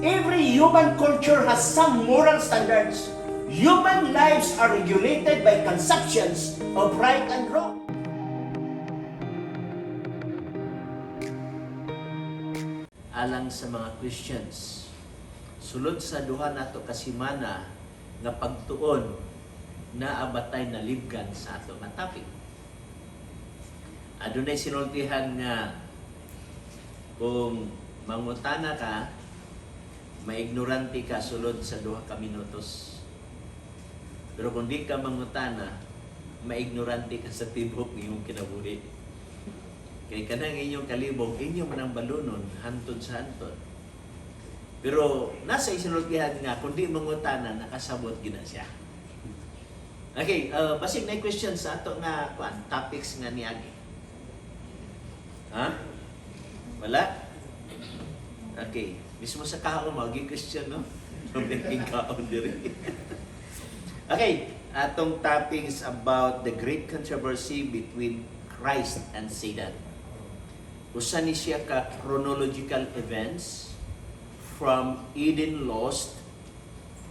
Every human culture has some moral standards. Human lives are regulated by conceptions of right and wrong. Alang sa mga Christians, sulod sa duha nato kasimana nga pagtuon na abatay na libgan sa ato nga topic. Adunay sinultihan nga kung mangutana ka, maignorante ka sulod sa duha ka minutos. Pero kung di ka mangutana, maignorante ka sa tibok iyong kinabuhi. Kay kanang inyong kalibog, inyo man ang balunon, hantod sa hantod. Pero nasa isinultihan nga, kung di mangutana, nakasabot gina siya. Okay, basig na question sa ato nga topics nga niagi. Ha? Wala? Okay. Mismo sa kaon, maging question, no? Maging kaon diri. Okay. Atong topic is about the great controversy between Christ and Satan. Usa ni siya ka chronological events from Eden lost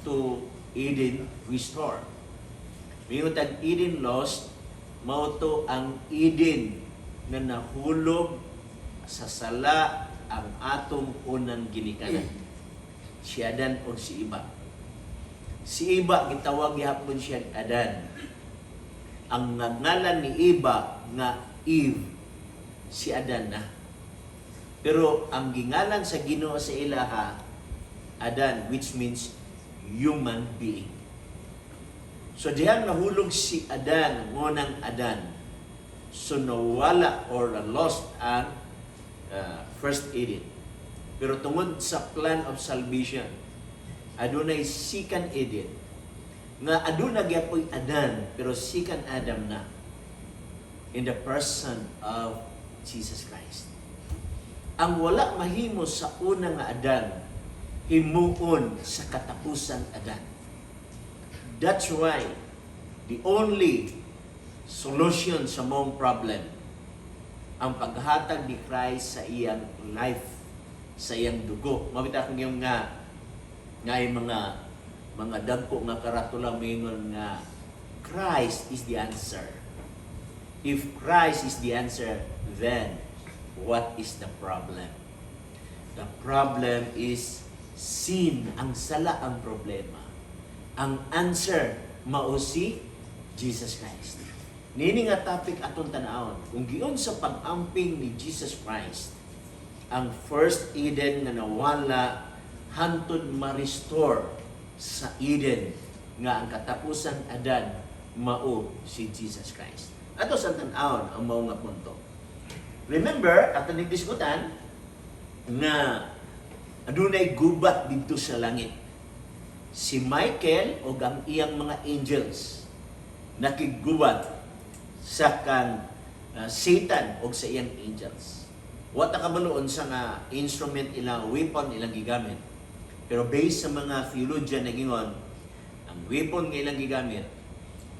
to Eden restored. Mayroon tag Eden lost, mao to ang Eden na nahulog sa sala ang atong unang ginikanan. Si Adan o si Iba. Si Iba, gitawag gihapon siya Adan. Ang ngalan ni Iba nga Eve, si Adan na. Pero ang gingalan sa Ginoo sa ilaha, Adan, which means human being. So diyan nahulog si Adan, ngunang Adan. So nawala or lost ang first Eden. Pero tungod sa plan of salvation, adunay second Eden. Nga aduna gyapon Adan, pero second Adam na. In the person of Jesus Christ. Ang wala mahimo sa una nga Adan, himuon sa katapusan Adan. That's why the only solution sa mong problem ang paghatag ni Christ sa iyang life, sa iyang dugo. Mabita ko yung nga yung mga dagko nga karatula mingon nga Christ is the answer. If Christ is the answer, then what is the problem? The problem is sin. Ang sala ang problema. Ang answer mao si Jesus Christ. Nini nga topic atong tanawon, kung giun sa pag-amping ni Jesus Christ, ang first Eden nga nawala hantod ma-restore sa Eden nga ang katapusan Adan mao si Jesus Christ. Ato sa tanawon ang mao nga punto. Remember, ato nagdiskutan nga adunay gubat didto sa langit. Si Michael o ang iyang mga angels nakigubat sa kang Satan o sa iyang angels. Wata kabaloon sa nga instrument ilang weapon ilang gigamit. Pero based sa mga theologian na gingon, ang weapon nga ilang gigamit,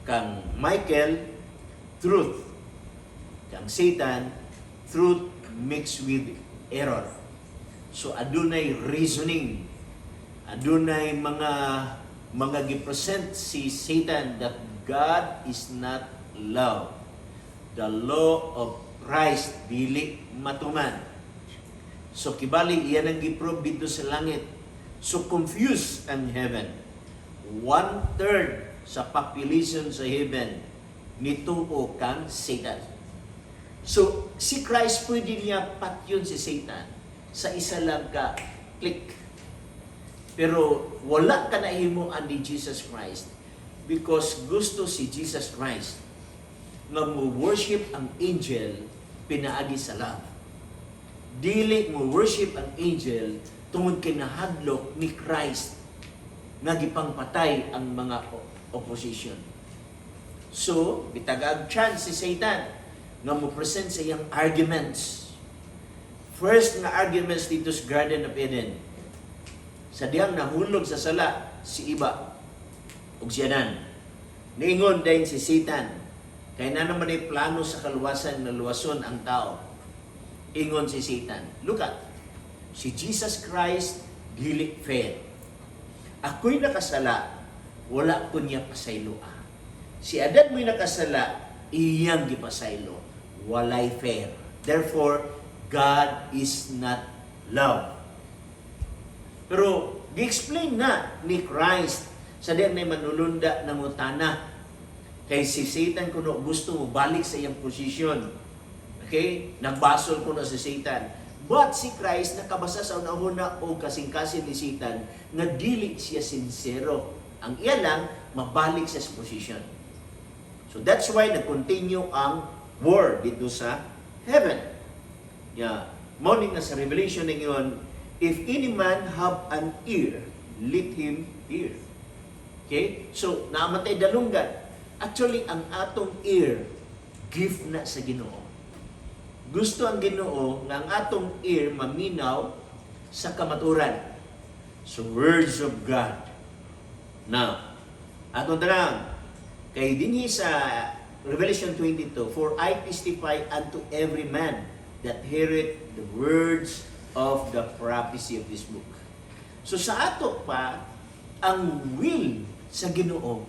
kang Michael, truth. Kang Satan, truth mixed with error. So adunay reasoning, adunay mga gipresent si Satan that God is not love. The law of Christ dili matuman. So kibali iyan ang giprove dito sa langit. So confused ang heaven. 1/3 sa population sa heaven nituo kang Satan. So si Christ pwede niya patyon si Satan sa isa lang ka click. Pero wala ka na himuan ni Jesus Christ because gusto si Jesus Christ nga mo worship ang angel pinaagi sa love. Dili mo worship ang angel tungod kinahadlok ni Christ nga gipangpatay ang mga opposition. So, bitagag chance si Satan nga mo present sa iyang arguments. First nga arguments dito sa Garden of Eden. Sa diyang nahulog sa sala si Iba ug si Adan. Niingon din si Satan, kaya na naman ay plano sa kaluwasan na luwason ang tao. Ingon si Satan. Look at, si Jesus Christ dili fair. Ako'y nakasala, wala ko niya pasayloa. Si Adan mo'y nakasala, iyang gipasaylo. Walay fair. Therefore, God is not love. Pero, gi-explain na ni Christ sa diyan may manulunda ng utana. Kay si Satan kuno gusto mo balik sa iyang posisyon. Okay? Nagbasol ko na si Satan. But si Christ nakabasa sa una-una o kasing-kasing ni Satan na dili siya sincero. Ang iya lang, mabalik siya sa posisyon. So that's why nag-continue ang war dito sa heaven. Yeah. Morning na sa Revelation na ngayon, if any man have an ear, let him hear. Okay? So, namatay dalunggan. Actually, ang atong ear, gift na sa Ginoo. Gusto ang Ginoo nga ang atong ear maminaw sa kamaturan. So, words of God. Now, atong tanang, kay dinhi sa Revelation 22, for I testify unto every man that heareth the words of the prophecy of this book. So sa ato pa, ang will sa Ginoo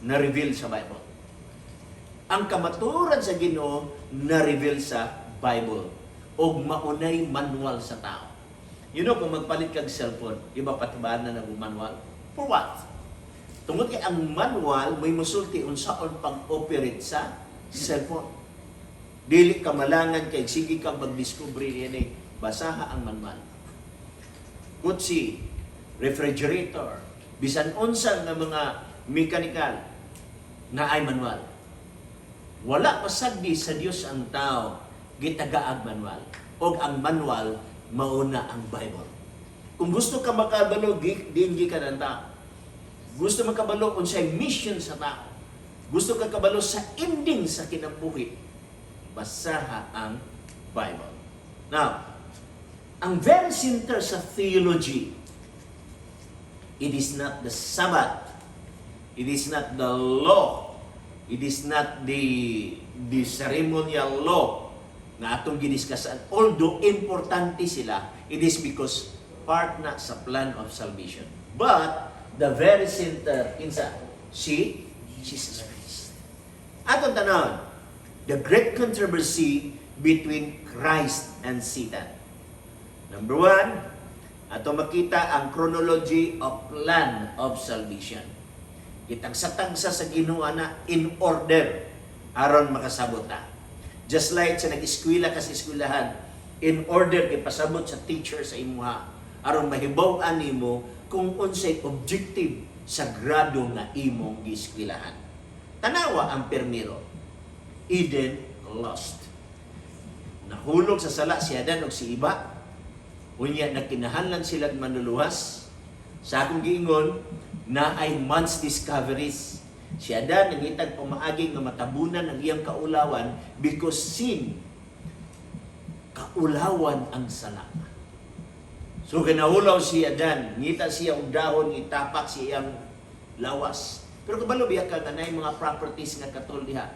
na-reveal sa Bible. Ang kamaturan sa Ginoo na-reveal sa Bible. O maunay manual sa tao. You know, kung magpalit kag cellphone, iba patibaan na manual. For what? Tungod kay ang manual, may musulti unsaon pag-operate sa cellphone. Dili ka malangan kay sige kang mag-discover yan eh. Basaha ang manual. Kutsi, refrigerator, bisan unsa nga mga mechanical na ay manual. Wala pasagdi sa Dios ang tao gitagaag manual. O ang manual mauna ang Bible. Kung gusto ka makabalo, dingi ka ng tao. Gusto makabalo kung sa'y mission sa tao. Gusto ka kabalo sa ending sa kinabuhi. Basaha ang Bible. Now, ang very center sa theology, it is not the Sabbath. It is not the law. It is not the ceremonial law na atong giniskasan. Although importante sila, it is because part na sa plan of salvation. But, the very center, insa, si Jesus Christ. Atong tanawon, the great controversy between Christ and Satan. Number one, ato makita ang chronology of plan of salvation. Kitang-satangsa sa Ginoo na in order aron makasabot ta. Just like sa nag-eskwela ka sa eskwelahan, in order ipasabot sa teacher sa imuha aron mahibaw-an nimo kung unsay objective sa grado nga imong gieskwelahan. Tanawa ang permiro. Eden lost. Nahulog sa sala si Adan ug si Iba. Unya nagkinahanglan sila manluluwas. Sa akong giingon na ay man's discoveries. Si Adan nangitag pamaagi nga matabunan ang iyang kaulawan because sin kaulawan ang sala. So kinahulaw si Adan, ngita siya og dahon, itapak siya ang lawas. Pero kabalo biya ka na mga properties nga katol diha.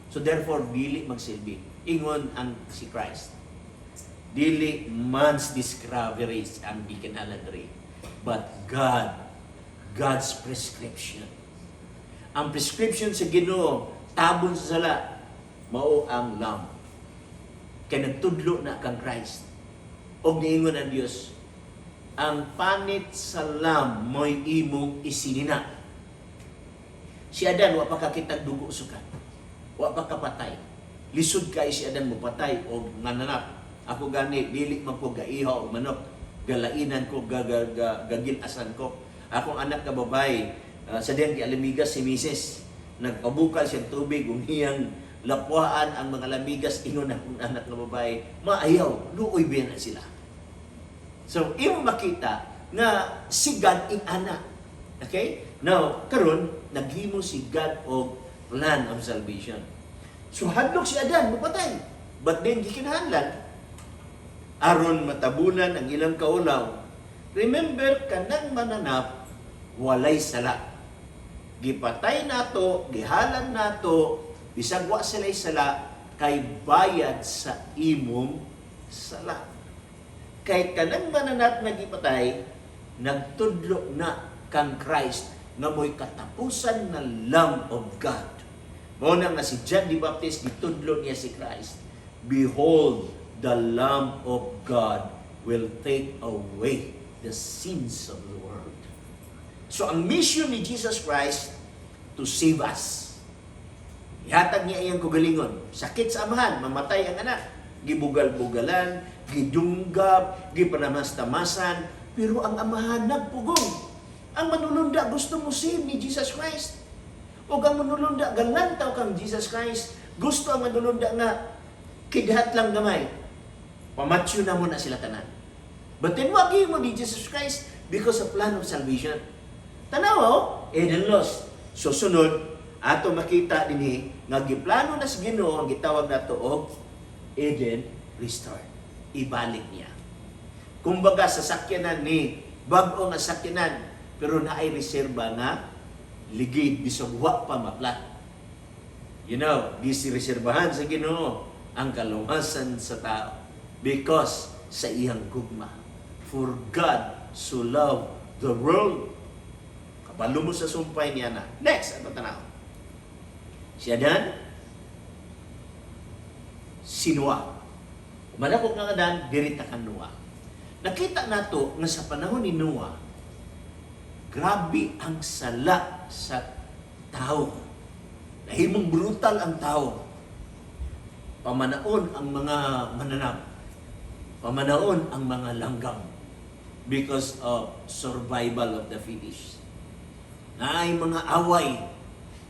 So therefore dili magsilbi. Ingon ang si Christ. Dili man's discoveries ang gikinahanglan diri, but God's prescription. Ang prescription sa Ginoo tabon sa sala mao ang lamb. Kay nagtudlo na kang Christ. Og niingon ang Dios, ang panit sa lamb mo'y imong isinina. Si Adan, wa pa kakitag dugo sukat. Wa pa kapatay. Lisod kay si Adan mo patay o nananap. Ako gani, dili man ko gaiha o manok. Galainan ko, gagilasan ko. Akong anak ka babae, sa diyan alamigas si Mrs. Nagpabukal siyang tubig, umiyang lapwaan ang mga lamigas, ingon akong anak na babae. Maayaw, luoy biyan na sila. So, imo makita na si God in anak. Okay? Now, karon naghimo si God og plan of salvation. So, hadlok si Adan, mapatay. But then, gikinahanglan, aron matabunan ang ilang kaulaw. Remember, kanang mananap, walay sala. Gipatay nato, gihalan nato, bisag wa sila'y sala, kay bayad sa imong sala. Kay kanang mananap nga gipatay, nagtudlo na kang Christ nga mo'y katapusan na Lamb of God. Mao na nga si John the Baptist gitudlo niya si Christ. Behold, the Lamb of God will take away the sins of the world. So ang mission ni Jesus Christ to save us. Ihatag niya iyang kugalingon. Sakit sa amahan, mamatay ang anak. Gibugal-bugalan, gidunggab, gipanamas-tamasan, pero ang amahan nagpugong. Ang manulunda gusto mo save ni Jesus Christ. O ang manulunda galantaw kang Jesus Christ. Gusto ang manulunda nga kidhat lang gamay. Pamatsyo na mo na sila tanan. But then wagi mo ni Jesus Christ because of plan of salvation. Tanaw, Eden lost. So sunod, ato makita dinhi nga giplano na si Ginoo ang gitawag nato og Eden restored. Ibalik niya. Kumbaga sa sakyanan ni bag-o nga sakyanan pero naay reserba nga ligid bisog wa pa maplat. You know, gisireserbahan sa Ginoo ang kaluwasan sa tao because sa iyang gugma. For God so loved the world. Kabalo mo sa sumpay niya na. Next, ato tanaw. Si Adan, si Noah. Manakot nga Adan, dirita kang Noah. Nakita nato nga sa panahon ni Noah, grabe ang sala sa tao. Nahimong brutal ang tao. Pamanaon ang mga mananap. Pamanaon ang mga langgam because of survival of the fittest. Naay mga away.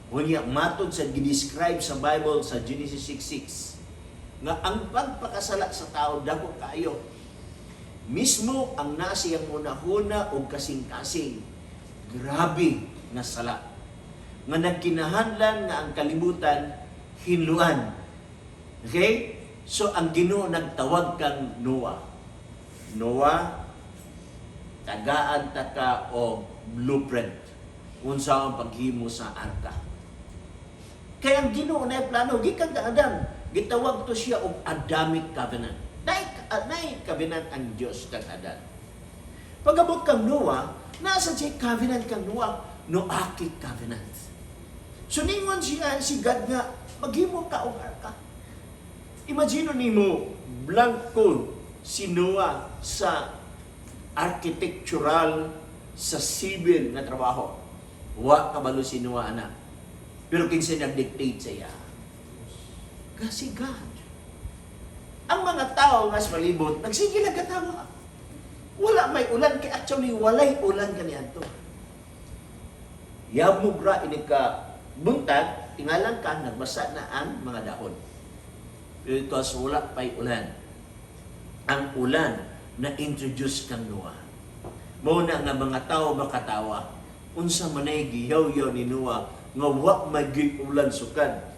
Unya matod sa gidescribe sa Bible sa Genesis 6:6 nga ang pagpakasala sa tao dako kayo. Mismo ang nasiyang hunahuna o kasing-kasing. Grabe nga sala. Nga nagkinahanglan nga ang kalibutan hinluan. Okay? So ang Ginoo nagtawag kang Noah. Noah, tagaan ta ka o blueprint unsa ang paghimo sa arka. Kaya ang Ginoo na plano gikan ka Adam, gitawag to siya og Adamic covenant. Nay covenant ang Dios kang Adan. Pagabot kang Noah, nasa siya covenant kang Noah, Noahic covenant. So ningon siya si God nga maghimo ka og arka. Imagine nimo blank code si Noah sa architectural, sa civil na trabaho. Wa kabalo si Noah anak. Pero kinsa nag-dictate sa iya? Kasi God. Ang mga tao nga sa palibot, nagsige lang katawa. Wala may ulan, kaya actually walay ulan kaniadto. Yamugra ini ka buntag, tingalan ka, nagbasa na ang mga dahon. Because wala pa'y ulan. Ang ulan na introduce kang Noah. Muna nga mga tao makatawa, unsa manay giyaw-yaw ni Noah, nga wa magig ulan sukad.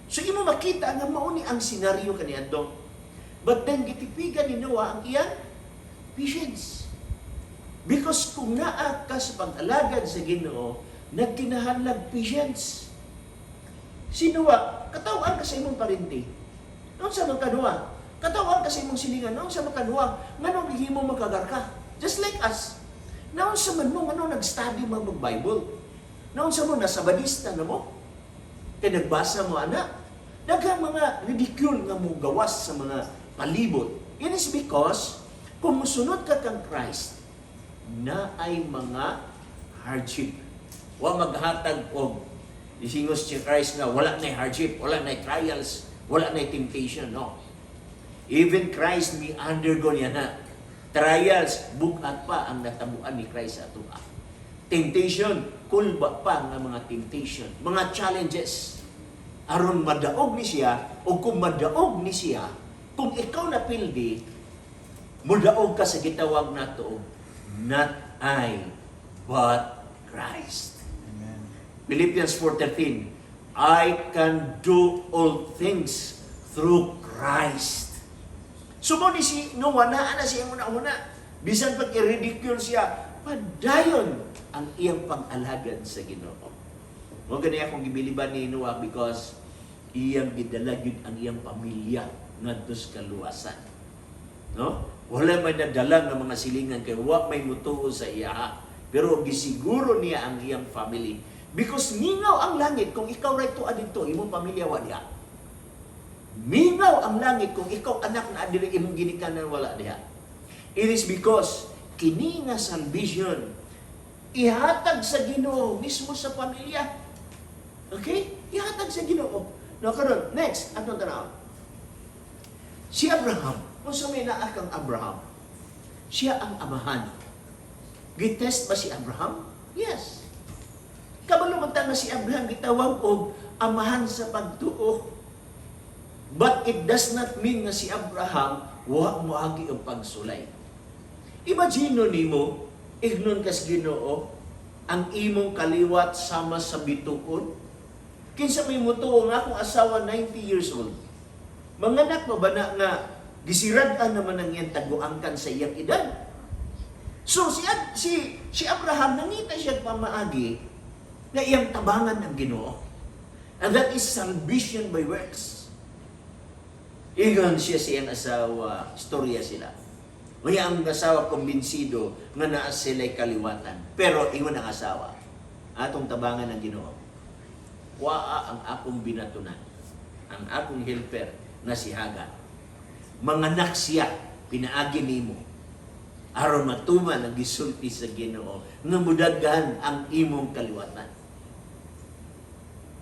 So imo makita nga mao ni ang senaryo kaniadto. But then gitipigan ni Noah ang iyang patience. Because kung naa ka sa pag-alagad sa Ginoo, nagkinahanglan patience. Si Noah, katawhan ka sa imong parinti. Noon sa mga kanuha, katawhan ka sa imong silingan. Noon sa mga kanuha, ngano gihimo makagarka. Just like us. Noon sa man mo, ngano nag-study mo mag-Bible. Noon sa mo, nasa badista na mo. Kaya nagbasa mo, anak. Daghang mga ridicule nga mo gawas sa mga palibot. It is because, kung musunod ka kang Christ, na ay mga hardship. Wa maghatag og isingos si Christ nga wala na hardship, wala na trials, wala na temptation, no. Even Christ may undergo niya na trials, bugat pa ang natabuan ni Christ sa atua. Temptation, kulba pa nga mga temptation, mga challenges. Aron madaog ni siya, o kung madaog ni siya, kung ikaw na pildi, mudaog ka sa gitawag nato, not I, but Christ. Amen. Philippians 4:13, I can do all things through Christ. Sumo ni si Noah, naa na siya una-una. Bisan pag i-ridicule siya, padayon ang iyang pag-alagad sa Ginoo. Mo gani akong gibiliban ni Noah because iyang gidala gyud ang iyang pamilya ngadto sa kaluwasan. No? Wala may nadala ng mga silingan kay wa may mutuo sa iya. Pero gisiguro niya ang iyang family. Because mingaw ang langit kung ikaw right to adito, imong pamilya wa diha. Mingaw ang langit kung ikaw anak na adili imong ginikanan wala diha. It is because kini nga salvation ihatag sa Ginoo mismo sa pamilya. Okay? Ihatag sa Ginoo. Now karon, next, atong tanaw. Si Abraham, kung sa may naa kang Abraham, siya ang amahan. Gitest ba si Abraham? Yes. Kabalo man na si Abraham gitawag og amahan sa pagtuo. But it does not mean nga si Abraham wa moagi og pagsulay. Imagine nimo, ignon kas Ginoo ang imong kaliwat sama sa bituon. Kinsa may mutuo nga akong asawa 90 years old. Manganak mo ba na nga gisirad-an naman ang iyang taguangkan sa iyang edad? So si Abraham nangita siya pamaagi na iyang tabangan ng Ginoo. And that is salvation by works. Iyon siya siyang asawa, istorya sila. Kaya ang asawa kumbinsido nga naa sila'y kaliwatan. Pero ingon ang asawa, atong tabangan ng Ginoo. Waa ang akong binatunan, ang akong helper na si Hagar. Manganak siya, pinaagi nimo. Aron matuman ang gisulti sa Ginoo nga mudaghan ang imong kaliwatan.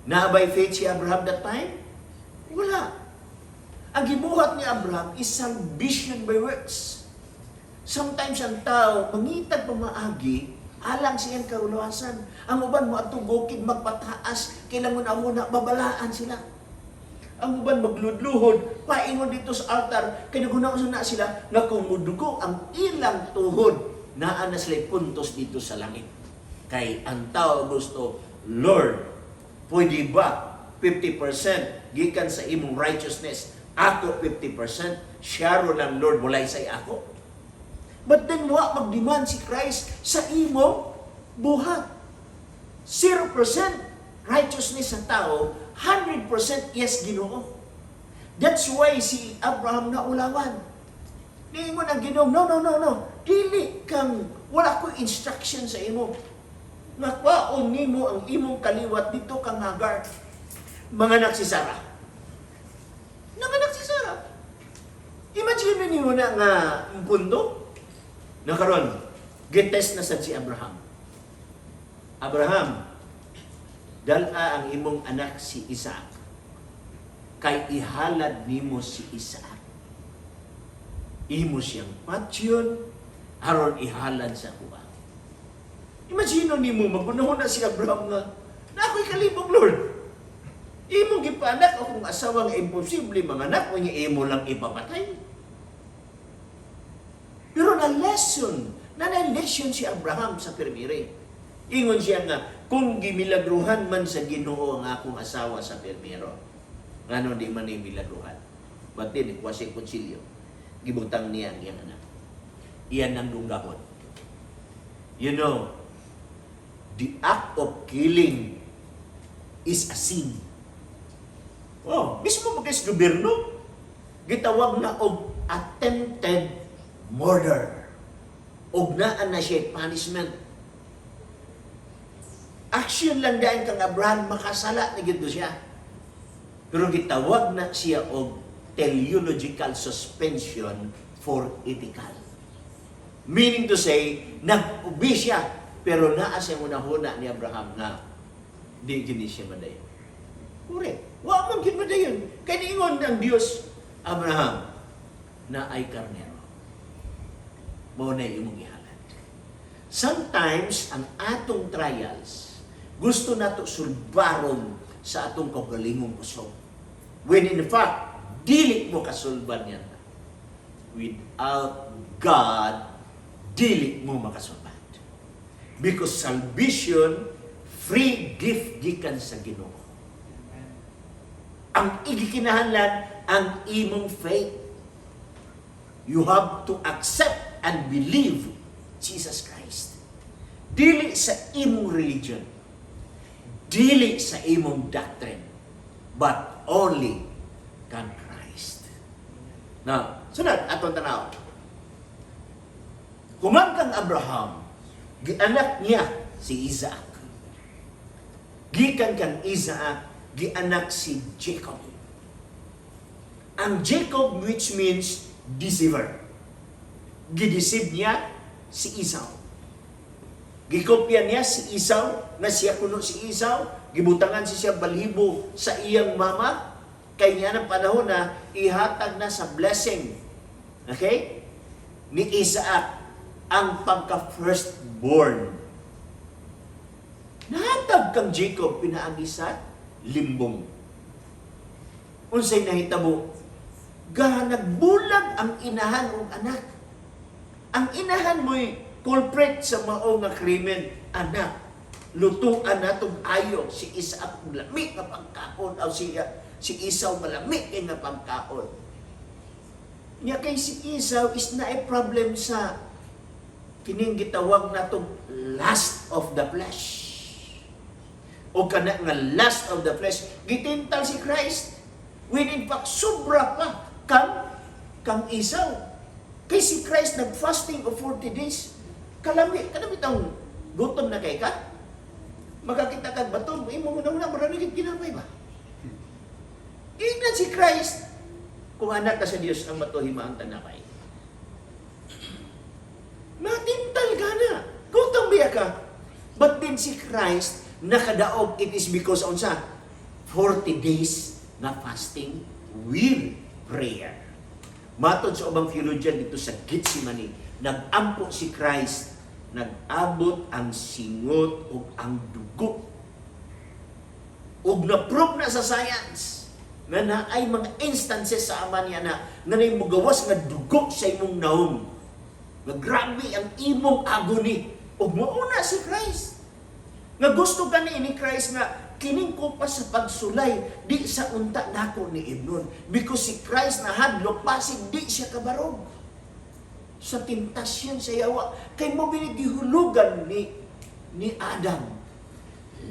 Na by faith si Abraham that time? Wala. Ang gibuhat ni Abraham is salvation by works. Sometimes ang tao, mangitag pamaagi, alang siyang kaulawasan. Ang uban mo atong bukid magpataas, kailangan muna babalaan sila. Ang uban magludluhod, paingon dito sa altar, kaya nagunaon na sila, nga kung mudugo ang ilang tuhod, naa na sila puntos dito sa langit. Kay ang tao gusto, Lord, pwede ba 50% gikan sa imong righteousness, ako 50%, syaro lang Lord, walay say ako. But then wa magdemand si Christ sa imong buhat. 0% righteousness sa tao, 100% yes Ginoo. That's why si Abraham na ulawan. Niingon ang Ginoo, no. Dili kang, wala ko instruction sa imo. Nakwaon nimo ang imong kaliwat dito kang Hagar. Manganak si Sarah. Nanganak si Sarah. Imagine niyo na nga punto. Nakaron, getest na sad si Abraham. Abraham, dala ang imong anak si Isaac. Kay ihalad nimo si Isaac. Imo siyang patyon, aron ihalad sa kuha. Imagine nimo, magunahon na si Abraham nga, na ako'y kalibog, Lord. Imo gipanak akong asawa nga imposible manganak, o niya imo lang ipapatay. Pero na-lesson si Abraham sa permire. Ingon siya nga, kung gimilagruhan man sa Ginoo ang akong asawa sa permiro, ngano di man ay milagruhan. But then, kwasi konsilyo, gibutang niya ang iyang anak. Iyan ang dunggahon. You know, the act of killing is a sin. Oh, mismo magkais gobyerno, gitawag na og attempted murder. Og naan na siya punishment. Action lang dahil kang Abraham, makasala na gito siya. Pero gitawag na siya og teleological suspension for ethical. Meaning to say, nag-ubi siya, pero naa siya unahuna ni Abraham na di gini siya madayon. Correct. Wa man gid madayon. Kaya niingon ng Diyos, Abraham, na ay karnero. Mao na imong ihalad. Sometimes, ang atong trials, gusto nato sulbaron sa atong kaugalingong kusog. When in fact, dili mo kasulban yan. Without God, dili mo makasulban. Because salvation, free gift gikan sa Ginoo. Ang igikinahanglan, ang imong faith. You have to accept and believe Jesus Christ. Dili sa imong religion. Dili sa imong doctrine. But only kang Christ. Now, sunod, atong tanaw. Human kang Abraham, gianak niya si Isaac. Gikan kang Isaac, gianak si Jacob. Ang Jacob, which means deceiver. Gideceive niya si Esau. Gikopya niya si Esau, na siya kuno si Esau, gibutangan siya balhibo sa iyang mama, kay niya ng panahon na ihatag na sa blessing. Okay? Ni Isaac ang pagka-firstborn. Nahatag kang Jacob pinaagi sa limbong. Unsay nahitabo? Nagbulag ang inahan o anak. Ang inahan mo'y culprit sa mao nga krimen, anak. Lutuan natong ayo si Isaac malami nga pagkaon o si Esau malami nga pagkaon. Nya kay si Esau is na a problem sa kining gitawag natong lust of the flesh. O kana nga lust of the flesh, gitintal si Christ. When in fact, sobra pa kang Esau. Kay si Christ nag-fasting of 40 days. Kalami tang gutom na kay ka. Magkakita kag baton, imo una marami kang ginamay ba? Ingnan si Christ, kung anak ka sa Diyos ang matuhima ang tanakay. Natintal ka na. Gutom biya ka. But then si Christ, nakadaog, it is because unsa 40 days na fasting with prayer. Matod sa ubang theologian dito sa Gethsemane, nag-ampo si Christ, nag-abot ang singot o ang dugo. Ug na-prove na sa science nga na ay mga instances sa ama niya na nanay mo gawas nga dugo sa imong naong. Nga grabe ang imong agony. Ug mauna si Christ. Nga gusto gani ni Christ nga kining ko pa sa pagsulay di sa unta nako ni Ibnon, because si Christ na hadlok pasig di siya kabarog sa tentasyon sa yawa kay mo binigihulugan ni Adam,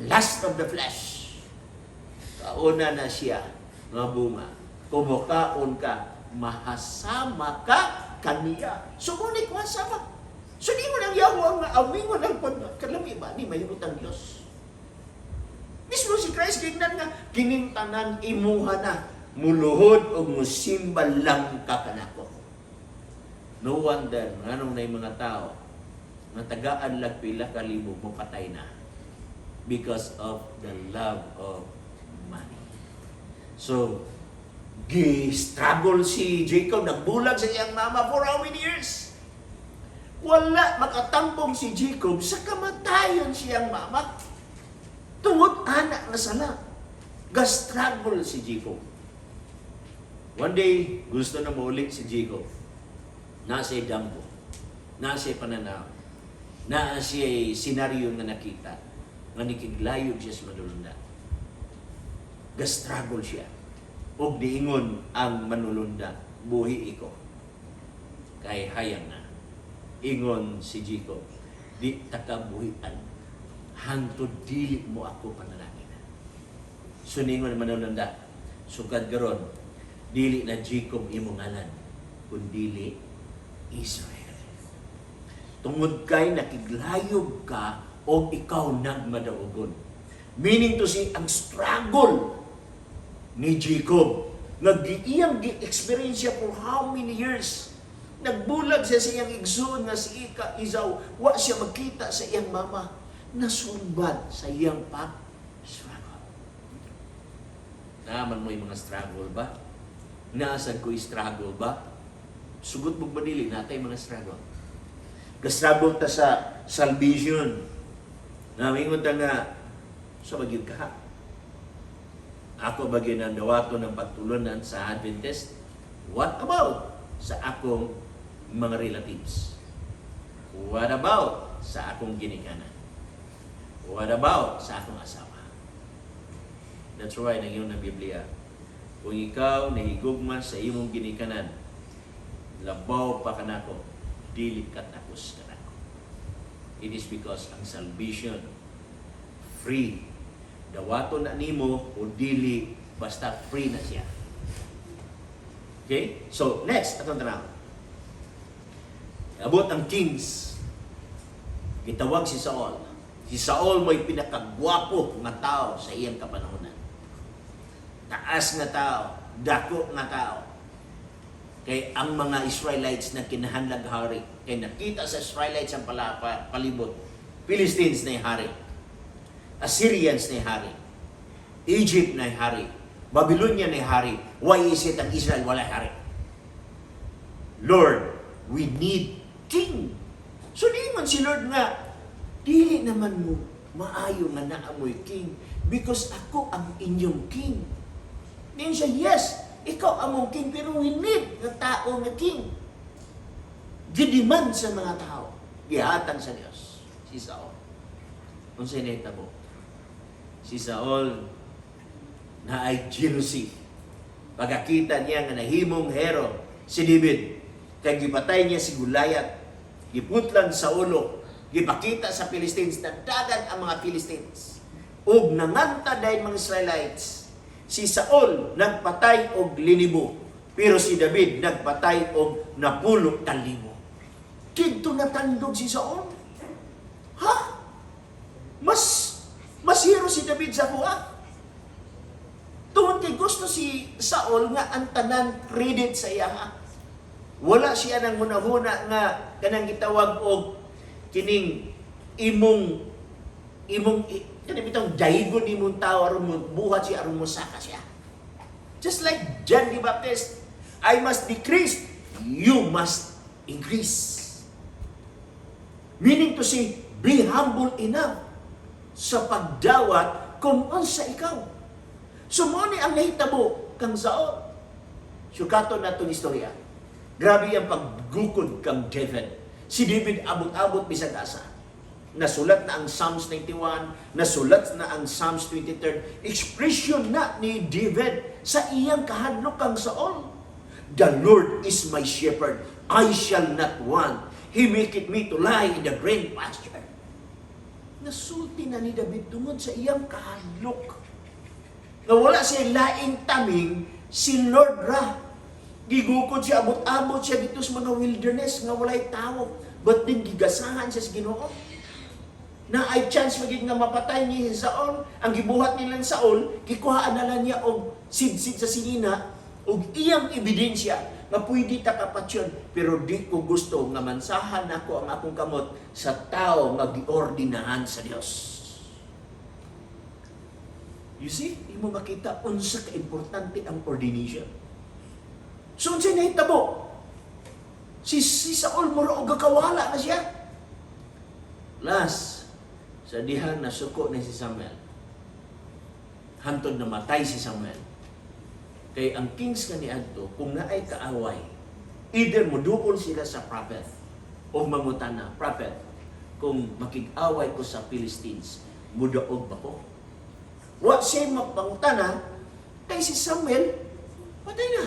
lust of the flesh. Kauna na siya nga bunga, kumokaon ka, mahasama ka kaniya. So ngunit mahasama. So di mo nang yawa nga awingon ang kalami ba ni mahimutang Diyos. Mismo si Christ gignan nga kinintanan imuha na muluhod o musimba lang ka kanako. No wonder nganong nay mga tao nga tagaan lag pila ka libo mo patay na because of the love of money. So gi-struggle si Jacob, nagbulag sa iyang mama for how many years? Wala makatambong si Jacob sa kamatayon siyang mama. Tungod anak na sala. Ga-struggle si Jacob. One day, gusto na maulit si Jacob. Nasa dampo. Nasa pananaw. Nasa senaryo na nakita. Nga nikiglayog siya sa manulunda. Ga-struggle siya. Og diingon ang manulunda, buhi iko. Kay hayang na. Ingon si Jacob, di takabuhian. Hangtod dili mo ako panalangin. Suningon ang manulunda, sugad garon, dili na Jacob imong ngalan, kundili Israel. Tungod kay nakiglayog ka o ikaw nagmadaugon. Meaning to say, ang struggle ni Jacob, nag-iyang gi-experience siya for how many years. Nagbulag siya sa iyang igsoon nga si Esau, wa siya magkita sa iyang mama. Nasumbad sa iyang pag-struggle. Naaman mo yung mga struggle ba? Naasan ko yung struggle ba? Sugot mo ba dili natay mga struggle? Ka-struggle ta sa salvation. Namingon ta nga, sa bagyod ka. Ako bagay ng dawato ng pagtulunan sa Adventist. What about sa akong mga relatives? What about sa akong ginikanan? What about sa akong asawa? That's why nangyong ng Biblia. Kung ikaw nahigugma sa imong ginikanan, labaw pa kanako, dili katapos kanako. It is because ang salvation, free. Dawato na nimo o dili, basta free na siya. Okay? So, next, atong tanaw. Abot ang kings. Gitawag si Saul. Si Saul mo'y pinakagwapo nga tao sa iyang kapanahonan. Taas nga tao, dako nga tao. Kay ang mga Israelites na kinahanlag hari, kay nakita sa Israelites ang palibot, Philistines na hari, Assyrians na hari, Egypt na hari, Babylonia na hari, why is it ang Israel wala hari? Lord, we need king. So di man si Lord nga, dili naman mo maayo nga naamoy king because ako ang inyong king. Then siya, yes, ikaw among king, pero we need na tao nga king. Gidiman sa mga tao, gihatag sa Dios. Si Saul. Kung sa'yo nahitabo, si Saul na ay jealousy. Pagkakita niya nga nahimong hero si David, kaya gipatay niya si Goliath, giputlan sa ulo, gipakita sa Philistines na dagan ang mga Philistines. Ug nanganta dahil mga Israelites, si Saul nagpatay og 1,000, pero si David nagpatay og 10,000. Kidto natandog si Saul. Ha? Mas hero si David sa kuha. Tungod kay gusto si Saul nga ang tanan credit sa iya. Wala siya nang hunahuna nga kanang gitawag og kining imong kanang bitong daygon imong tao aron mo buhat siya aron mo saka siya. Just like John the Baptist, I must decrease, you must increase. Meaning to say, be humble enough sa pagdawat kung unsa ikaw. So mo ni ang nahitabo kang Saul. Sukato na itong istorya. Grabe ang paggukod kang David. Si David abot-abot bisag asa. Nasulat na ang Psalms 91, nasulat na ang Psalms 23. Expression na ni David sa iyang kahadlok kang Saul. The Lord is my shepherd, I shall not want. He maketh me to lie in the green pasture. Nasulti na ni David tungod sa iyang kahadlok. Na wala siya laing taming, si Lord ra. Gigukod siya, abot-abot siya dito sa mga wilderness nga walay tao. But din gigasahan siya sa Ginoo. Na ay chance magiging nga mapatay ni Saul. Ang gibuhat nila sa Saul, gikuhaan na lang niya og sidsid sa sinina, og iyang ebidensya nga pwede ta kapatyon, pero di ko gusto nga mansahan ako ang akong kamot sa tao nga giordinahan sa Dios. You see, imo makita unsa ka importante ang ordination. So unsay nahitabo? Si Saul mura og gakawala na siya. Last, sa dihang nasuko ni si Samuel, hantod na matay si Samuel. Kay ang kings kaniadto, kung naay kaaway, either moduol sila sa prophet o mangutana, prophet, kung makig-away ko sa Philistines, mudaog ba ko? Wa siya magpangutana, kay si Samuel, patay na.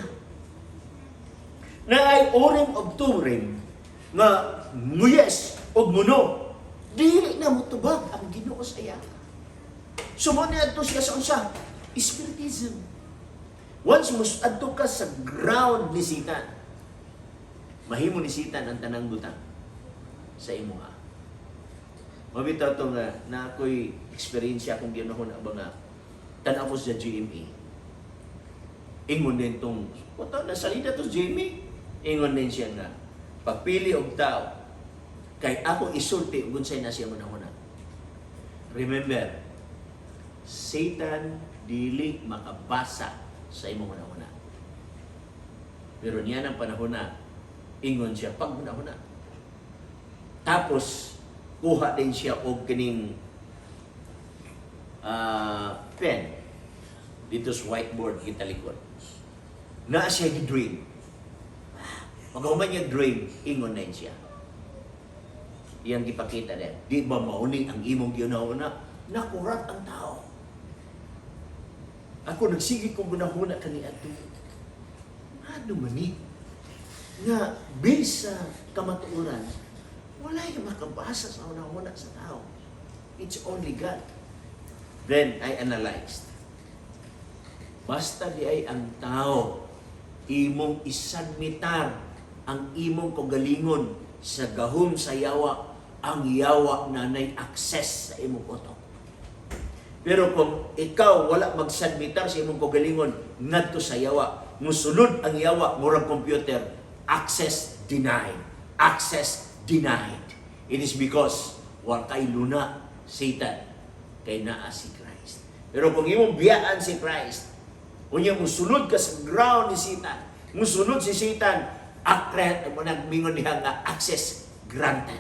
Na ay orim og turim, nga nguyes og muno, dili na mutubag ang Ginoo sa iya. Sumuni adto siya sa unsa? Spiritism. Once mo adto ka sa ground ni Satan, mahimo ni Satan ang tanang butang sa imuha. Mabitaw to nga na ako'y experience akong ginahon ba nga tanaw sa GMA. Ingon din tong, puto, nasalida to GMA. Ingon din siya nga, pagpili og tao, kay ako isulti kung unsay na siya manahuna. Remember, Satan dili makabasa sa imong manahuna. Pero niya ng panahon na, ingon siya pag manahuna. Tapos, kuha din siya og kining pen dito sa whiteboard kita likod. Na siya gi-dream. Pagkahuman niya dream, ingon na siya. Iyang gipakita din. Di ba mauni ang imong ginauna? Nakurat ang tao. Ako nagsigit kong gunahuna kani ato. Ano man ni? Nga, based sa kamatuoran, wala yung makabasa sa una-una sa tao. It's only God. Then, I analyzed. Basta di ay ang tao, imong isadmitar ang imong kagalingon sa gahom sa yawa, ang yawa na nay access sa imong utok. Pero kung ikaw wala magsubmitar sa imong kagalingon ngadto sa yawa, musulod ang yawa murag computer, access denied. Access denied. It is because wa kay luna Satan kay naa si Christ. Pero kung imong biyaan si Christ, unya musulod ka sa ground ni Satan, musulod si Satan, akret mo nagmingon niya nga access granted.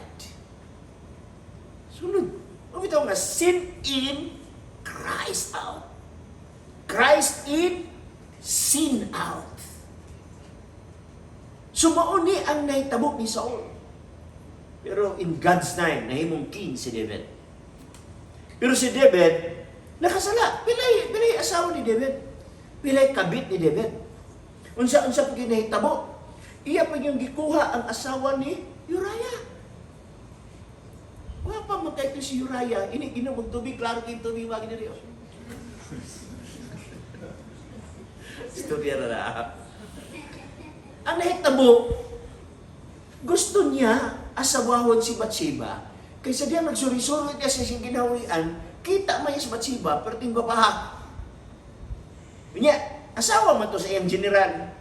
Sunod. Ang bitaw nga sin in, Christ out. Christ in, sin out. Sumauni ang nahitabo ni Saul. Pero in God's time, nahimong king si David. Pero si David, nakasala. Pilay asawa ni David. Pilay kabit ni David. Unsa pag nahitabo. Iya pa yung gikuha ang asawa ni Uriah. Wala pa magkaito si Uriah. Iniginom ng tubig, klaro kayong tubig, wagi na rin. Istorya na. Ang nahitabo, gusto niya asawahon si Bathsheba. Kaysa diyan nagsuri-suri niya sa siyang ginawian, kita man si Bathsheba, pero ting babaha. Niya, asawa man to sa iyang general.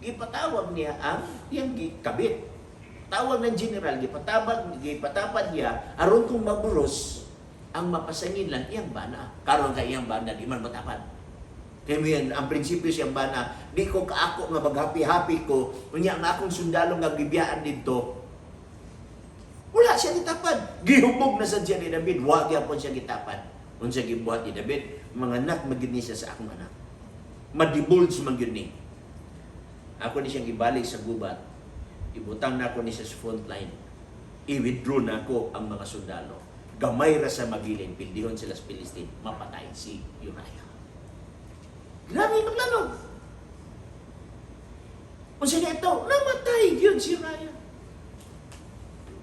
Gipatawag niya ang iyang kabit. Tawag ng general, gipatapad niya, aron kung maburos, ang mapasangin lang iyang bana. Karon kay iyang bana, di man matapad. Kaya yan, ang prinsipyo siyang bana, di ko kaako nga maghapi-hapi ko, kunya ang akong sundalo nga bibiyaan dito, wala siya gitapad. Gihubog na sa siya ni David, wag yan po siya gitapad. Kung siya gibuhat ni David, mga anak, magini siya sa akong anak. Madibulge magyuni. Ako ni siyang ibalik sa gubat. Ibutang na ako ni siya sa front line. I-withdraw na ako ang mga sundalo. Gamay ra sa magilin, pildihon sila sa Palestine, mapatay si Uriah. Grabe maglanog. Kung siya ito, namatay yun si Uriah.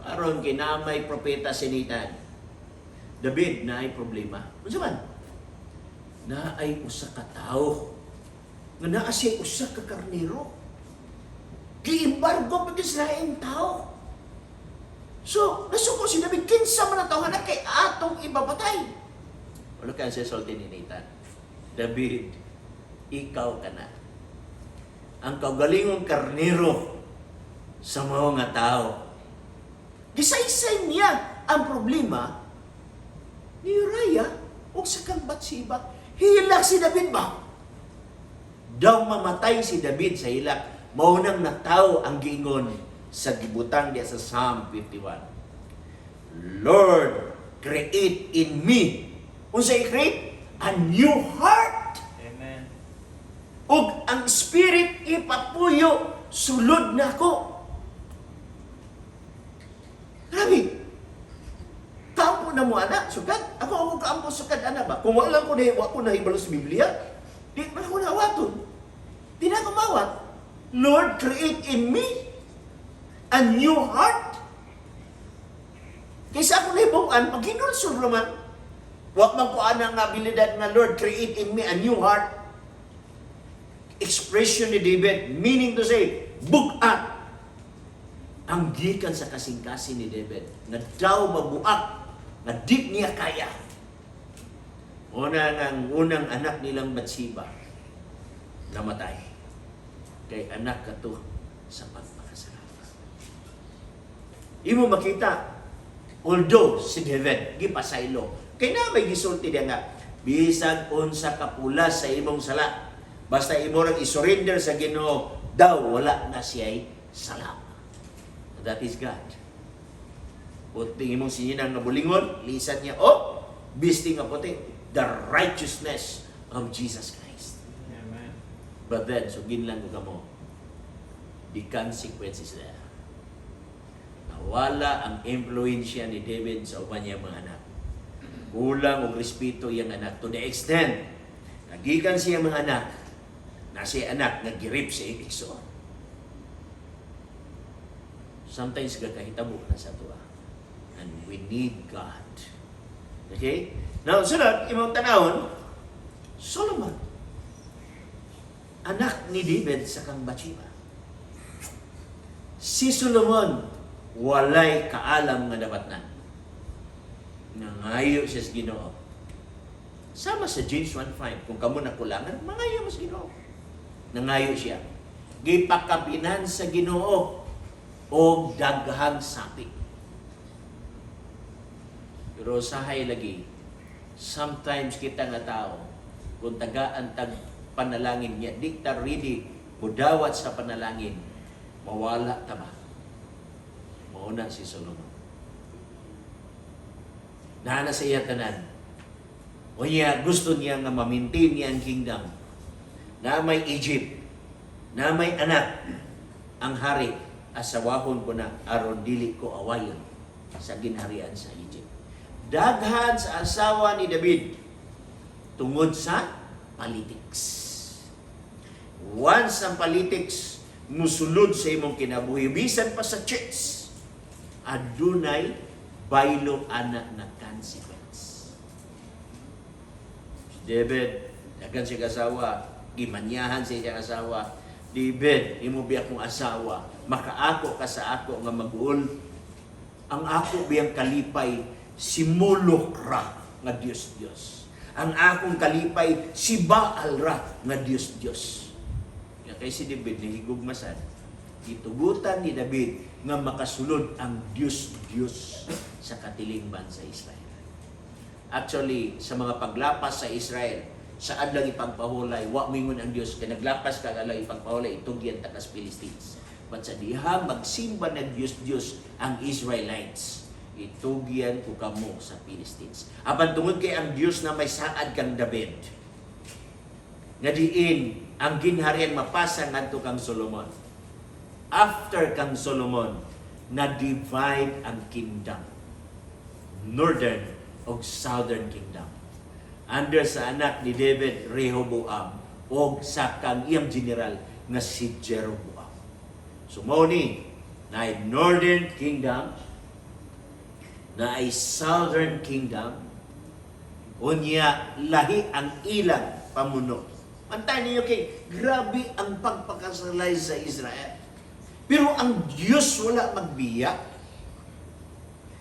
Aron kinamay propeta sinitan. David na ay problema. Unsa man? Na ay usa ka tawo. Nga naa siya usa ka karnero. Giimbargo pag Israel tao. So, nasuko si David, kinsa man ang tao na kay atong ibabantay. Wala ka siya sulti ni Nathan. David, ikaw ka na. Ang kaugalingong karnero sa mga tao. Gisaysay niya ang problema ni Uriah o sa kang Bathsheba. Hilak si David ba? Daw mamatay si David sa hilak. Maunang nataw ang giingon sa gibutang diya sa Psalm 51. Lord, create in me. Unsa i-create? A new heart. Amen. Ug ang spirit ipapuyo sulod nako. Grabe. Kampo na mo anak, sugad. Ako kampo sugad ana ba? Kung wala ko na hibalo sa Biblia, di man ako nawaton. Di na ako mawat. Lord, create in me a new heart. Kaysa ako nahibuan, pag hinulsol naman, wag man ko anang abilidad nga, Lord, create in me a new heart. Expression ni David, meaning to say, bugat. Ang gikan sa kasing-kasing ni David, na daw mabuak, na di niya kaya. Unang anak nilang Bathsheba, namatay. Kay anak ka to sa pagpakasalamat. Imo makita, although si David, gipasaylo, kay na may gisulti niya nga, bisag unsa kapula sa imong sala, basta imo rang isurrender sa Ginoo, daw wala na siya'y sala. That is God. Puting imong sininang nabulingon, lisan niya, oh, bisting nga puti, the righteousness of Jesus Christ. Amen. But then, sugin lang ko mo, the consequences there. Nawala ang influensya ni David sa uban niyang mga anak. Kulang og respeto iyang anak to the extent, nagikan siya mga anak, na siya anak, nag-girip sa ikso. Sometimes gagahitabo na sa tuwa. And we need God. Okay? Now, sunod, imong tanawon, Solomon. Anak ni David sa kang Bathsheba. Si Solomon, walay kaalam nga dapat na. Nangayo siya sa Ginoo. Sama sa James 1:5, kung kamo nakulangan, mangayo mo sa Ginoo. Nangayo siya. Gipakabinan sa Ginoo o daghang sapi. Pero sahay lagi, sometimes kita nga tao, kung tagaan tag panalangin niya, di ta really mudawat sa panalangin, mawala ta ba? Mauna si Solomon. Nana sa iya tanan. O niya, gusto niya nga ma-maintain niya ang kingdom. Na may Egypt, na may anak, ang hari, asawahon ko na, aron dili ko awayon sa ginharian sa Egypt. Daghan sa asawa ni David tungod sa politics. Once ang politics musulod sa imong kinabuhi, bisan pa sa church, adunay baylo anak na consequence. David, daghan siya asawa, gimanyahan siya asawa. David, imo biya kong asawa, makaako ka sa ako nga mag-uol. Ang ako biyang kalipay, si Moloch ra nga Diyos. Ang akong kalipay, si Baal ra nga Diyos. Kaya si David, nahigugmasan, itugutan ni David nga makasulod ang Diyos sa katilingban sa Israel. Actually, sa mga paglapas sa Israel, saan lang ipagpahulay, wa mingon ang Diyos, kaya naglapas ka lang ipagpahulay, itugyan takas Philistines. But sa diha, magsimba ng Diyos ang Israelites, itugyan ko kamo sa Philistines. Apan tungod kay ang Diyos na may saad kang David, nga diin, ang ginharian mapasa ngadto kang Solomon. After kang Solomon, na-divide ang kingdom. Northern o Southern Kingdom. Under sa anak ni David, Rehoboam, o sa kang iyang general nga si Jeroboam. So mao ni, na ay Northern Kingdom, na ay Southern Kingdom, unya lahi ang ilang pamuno. Antayin niyo kay, grabe ang pagpakasalay sa Israel. Pero ang Diyos wala magbiya.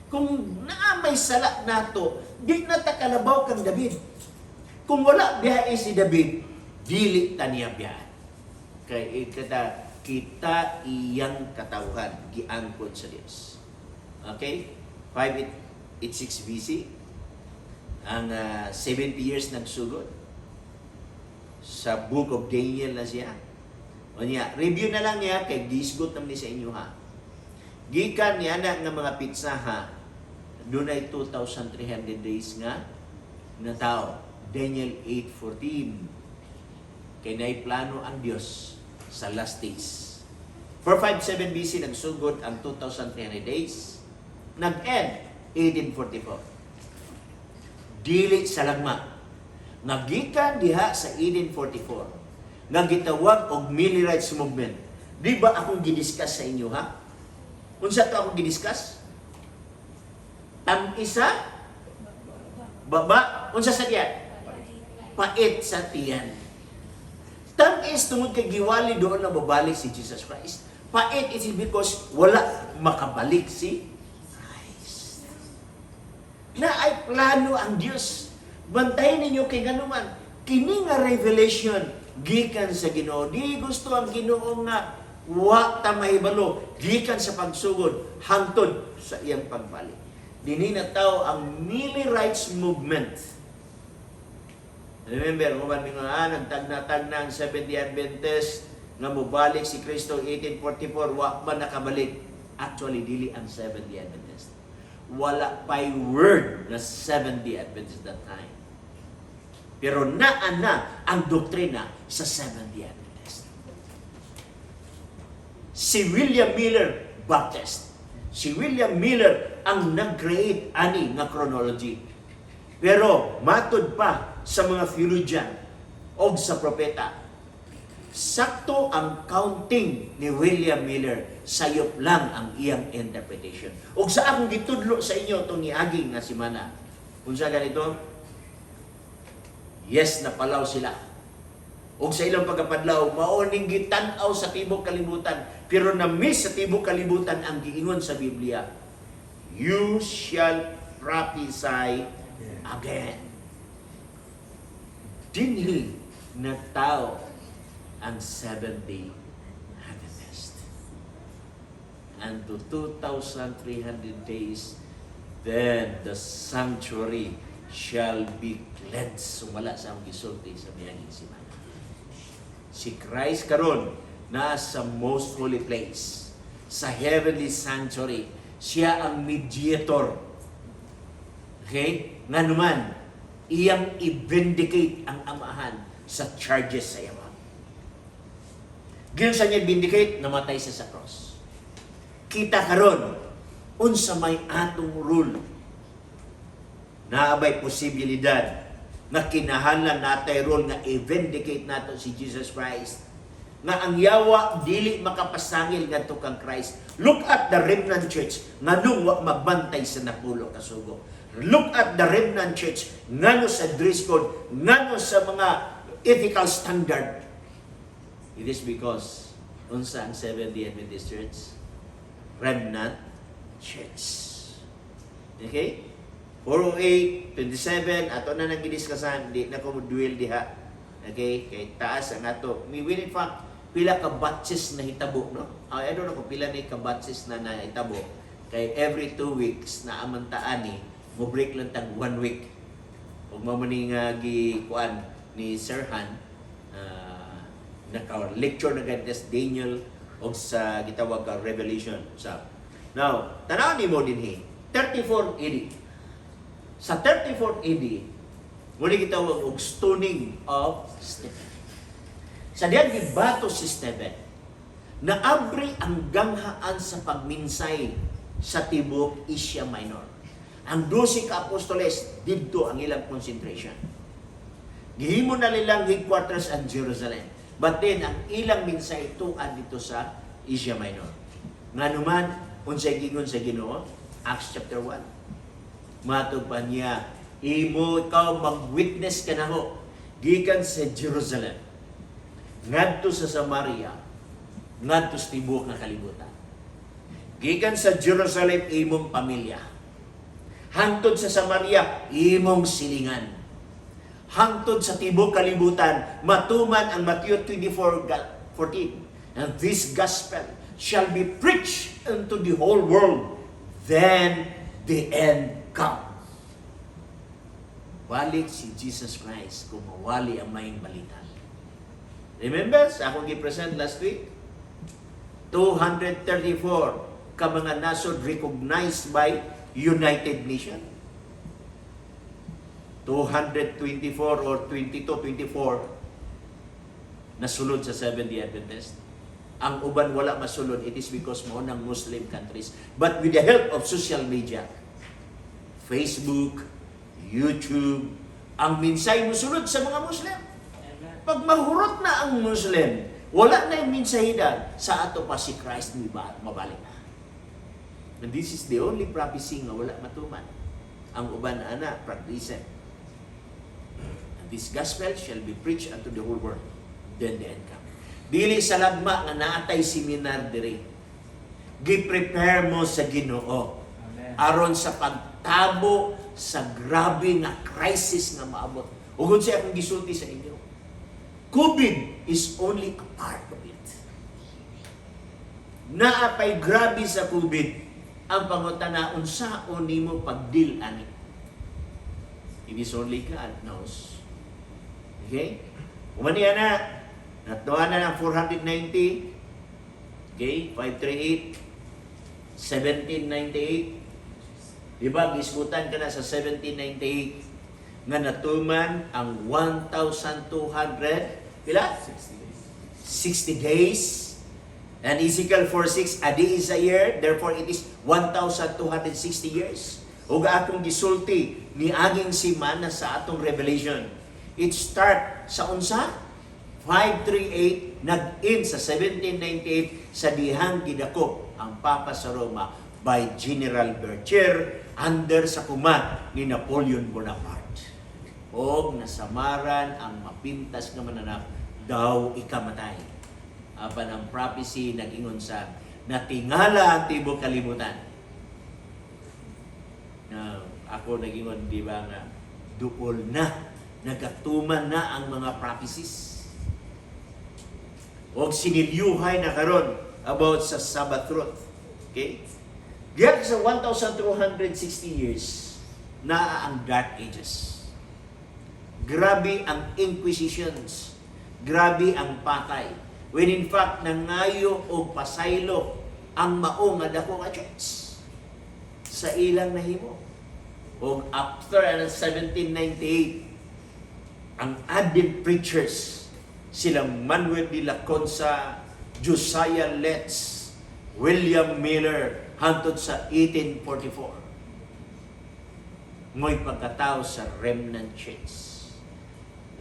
Kung naamay sala nato, di na takalabaw kang David. Kung wala biyahe si David, dili ta niya biyahe. Kaya kita iyang katawhan, giangkod sa Diyos. Okay? 586 BC, ang 70 years nagsugod. Sa Book of Daniel na siya. O niya, review na lang niya, kay gisgot naman sa inyo ha. Gikan niya na ng mga pizza ha, doon ay 2,300 days nga na tao. Daniel 8:14. Kaya naiplano ang Diyos sa last days. 457 BC nagsugod ang 2,300 days. Nag-end 1844. Dili sa lagma. Nagikan diha sa 1844. Nga gitawag og Millie Rights Movement. Di ba akong gidiscuss sa inyo ha? Unsa to akong gidiscuss? Ang isa, baba, unsa sa tiyan? Pait sa tiyan. Tamis tungod kay giwali doon na babalik si Jesus Christ. Pait is because wala makabalik si Christ. Na ay plano ang Diyos. Bantayan ninyo kay ganuman. Kini nga revelation, gikan sa Ginoo. Di gusto ang Ginoo nga wa ta mahibalo, gikan sa pagsugod, hangtod sa iyang pagbalik. Dini na tao ang Millie Rights Movement. Remember, kung nagtag-na ang Seventh Day Adventist nga mubalik si Kristo 1844, wa ba nakabalik? Actually, dili ang Seventh Day Adventist. Wala pa'y word na Seventh Day Adventist that time. Pero naana ang doktrina sa Seventh Day Adventist. Si William Miller Baptist. Si William Miller ang nag-create ani nga chronology. Pero matud pa sa mga theologian o sa propeta, sakto ang counting ni William Miller, sayop lang ang iyang interpretation. O sa akong gitudlo sa inyo itong niaging nga simana, kung sa ganito, yes, napalaw sila. O sa ilang pagkapadlaw, maoning gitan-aw sa tibok kalibutan, pero na-miss sa tibok kalibutan ang giingon sa Biblia, you shall prophesy again. Dinhi na tao ang 7-day Adventist. And to 2,300 days, then the sanctuary shall be cleansed. Sumala sa ang gisulti sa miyaging simana. Si Christ karon nasa most holy place, sa heavenly sanctuary. Siya ang mediator. Okay? Nga naman, iyang i-vindicate ang amahan sa charges sa yaman. Ginoon sa niya vindicate, namatay siya sa cross. Kita karon unsa may atong rule. Naabay posibilidad na kinahanglan natay role nga i-vindicate nato si Jesus Christ. Nga ang yawa dili makapasangil ngadto kang Christ. Look at the remnant church nganong wa magbantay sa napulo ka sugo. Look at the remnant church ngano sa dress code, ngano sa mga ethical standard. It is because unsa ang Seventh-day Adventist Church? Remnant Church. Okay? 408, 27, ato na nang gidiskasan, di na ko duel diha. Okay? Kay taas ang ato. We will in fact, pila ka batches na hitabo, no? I don't know kung pila ni ka batches na hitabo. Kay every 2 weeks na amantaan ni, mo break lang tag 1 week. Ug mao man nga gikuan ni Sir Han, naka-lecture na gantes Daniel o sa gitawag ka Revelation. Now, tanaw ni mo dinhi, 34 AD. Sa 34 AD, muli gitawag og stoning of Stephen. Sa diyan gibato si Stephen, naabri ang ganghaan sa pagminsay sa tibok Asia Minor. Ang 12 ka apostoles, didto ang ilang concentration. Gihimo na nilang headquarters ang Jerusalem. But then, ang ilang minsay tuan dito sa Asia Minor. Nga naman, unsay gingon sa Ginoo, Acts chapter 1. Matod pa niya, imo ikaw mag-witness ka na ho, gikan sa Jerusalem, ngadto sa Samaria, ngadto sa tibuok na kalibutan. Gikan sa Jerusalem, imong pamilya. Hangtod sa Samaria, imong silingan. Hangtod sa tibuok kalibutan, matuman ang Matthew 24:14. And this gospel shall be preached unto the whole world, then the end come. Balik si Jesus Christ kung mawali ang mayong balita. Remember, sa akong gi-present last week, 234 ka mga nasod recognized by United Nations. 224 or 22-24 nasulod sa Seventh-day Adventist. Ang uban wala masulod, it is because mo ng Muslim countries. But with the help of social media, Facebook, YouTube, ang minsay musulod sa mga Muslim. Pag mahurot na ang Muslim, wala na yung minsahidan, sa ato pa si Christ mabalik na. And this is the only prophecy nga wala matuman. Ang uban na ana, practice. This gospel shall be preached unto the whole world, then the end come. Dili sa lagma nga naatay seminar diri. Gi-prepare mo sa Ginoo aron sa pagtabo sa grabe nga crisis nga maabot. Ug unsa akong gisulti sa inyo? COVID is only a part of it. Naapay grabe sa COVID ang pangutana unsaon nimo pagdeal ani. It is only God knows. Okay? Umaniya na. Natuwa na ng 490. Okay? 538. 1798. Diba? Gisgutan ka na sa 1798 nga natuman ang 1,200 pila? 60 days. And Ezekiel 4:6, a day is a year, therefore it is 1,260 years. Ug akong gisulti ni aging simana sa atong Revelation. It start sa unsa? 538, nag-in sa 1798 sa dihang gidakop ang Papa sa Roma by General Berchier under sa command ni Napoleon Bonaparte. O nasamaran ang mapintas nga mananap daw ikamatay. Apan ang prophecy nag-ingon sa natingala ang tibok kalibutan. Na ako nag-ingon, di ba nga, duol na, nagatuman na ang mga prophecies. O sinilyuhay na karon about sa Sabbath truth. Okay? Diyan sa 1,260 years na ang Dark Ages. Grabe ang inquisitions. Grabe ang patay. When in fact, nangayo o pasaylo ang mao nga dako nga church sa ilang nahimo. O after 1798, ang Advent preachers, sila Manuel de la Conza, Josiah Letts, William Miller, hangtod sa 1844. Ngo'y pagkatao sa remnant church.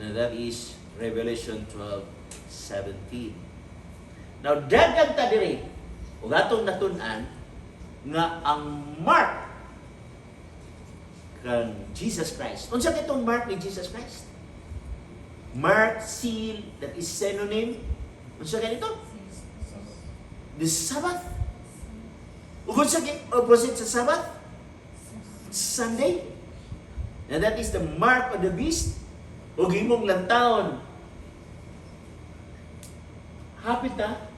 Na that is Revelation 12:17. Now, dagan ta diri, ug atong natun-an nga ang mark kang Jesus Christ. Unsa kitong mark ni Jesus Christ? Mark, seal, that is synonym. Unsa ganito? The Sabbath. Ug unsa opposite sa Sabbath? Sunday. And that is the mark of the beast. Ug imong lantawon. Hapit na.